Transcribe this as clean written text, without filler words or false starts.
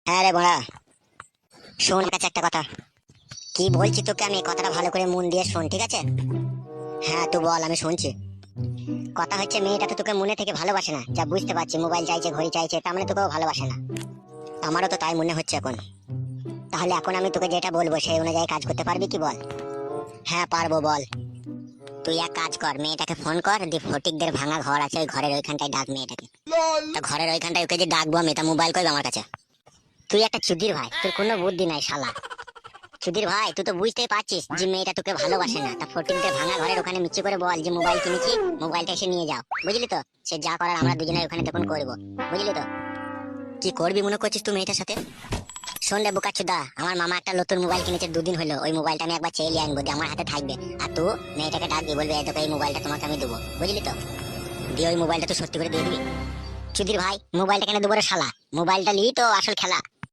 হ্যাঁ রে বড়া, শোন কাছে একটা কথা। কি বলছি তোকে আমি, কথাটা ভালো করে মন দিয়ে শোন, ঠিক আছে? হ্যাঁ তুই বল, আমি শুনছি। কথা হচ্ছে, মেয়েটা তো তোকে মনে থেকে ভালোবাসে না, যা বুঝতে পারছি। মোবাইল চাইছে, ঘড়ি চাইছে, তার মানে তোকেও ভালোবাসে না। আমারও তো তাই মনে হচ্ছে এখন। তাহলে এখন আমি তোকে যেটা বলবো সেই অনুযায়ী কাজ করতে পারবি কি বল? হ্যাঁ পারবো, বল। তুই এক কাজ কর, মেয়েটাকে ফোন কর, দি ফটিকদের ভাঙা ঘর আছে, ওই ঘরের ওইখানটায় ডাক মেয়েটাকে। তো ঘরের ওইখানটায় ওকে যে ডাকবো আমি, তা মোবাইল করবে আমার কাছে। তুই একটা চুদির ভাই, তোর কোনো বুদ্ধি নাই শালা। সুধীর ভাই, তুই তো বুঝতেই পারছিস যে মেয়েটা তোকে ভালোবাসে না। তা ফটিকদের ভাঙা ঘরের ওখানে মিচি করে বল যে মোবাইল কিনেছি, মোবাইলটা এসে নিয়ে যাও, বুঝলি তো? সে যা করার আমরা দুজনে ওখানে তখন করবো, বুঝলি তো? কি করবি মনে করছিস তুই মেয়েটার সাথে? শোন রে বোকাচুদা, আমার মামা একটা নতুন মোবাইল কিনেছে, 2 দিন হলো। ওই মোবাইলটা আমি একবার চেয়ে আনবো, দিয়ে আমার হাতে থাকবে। আর তুই মেয়েটাকে ডাকবি, বলবি এই তোকে এই মোবাইলটা তোমাকে আমি দেবো, বুঝলি তো? দিয়ে ওই মোবাইলটা তুই সত্যি করে দিয়ে দিবি। সুধীর ভাই, মোবাইলটা কেন দেবো রে শালা? মোবাইলটা নিই তো আসল খেলা।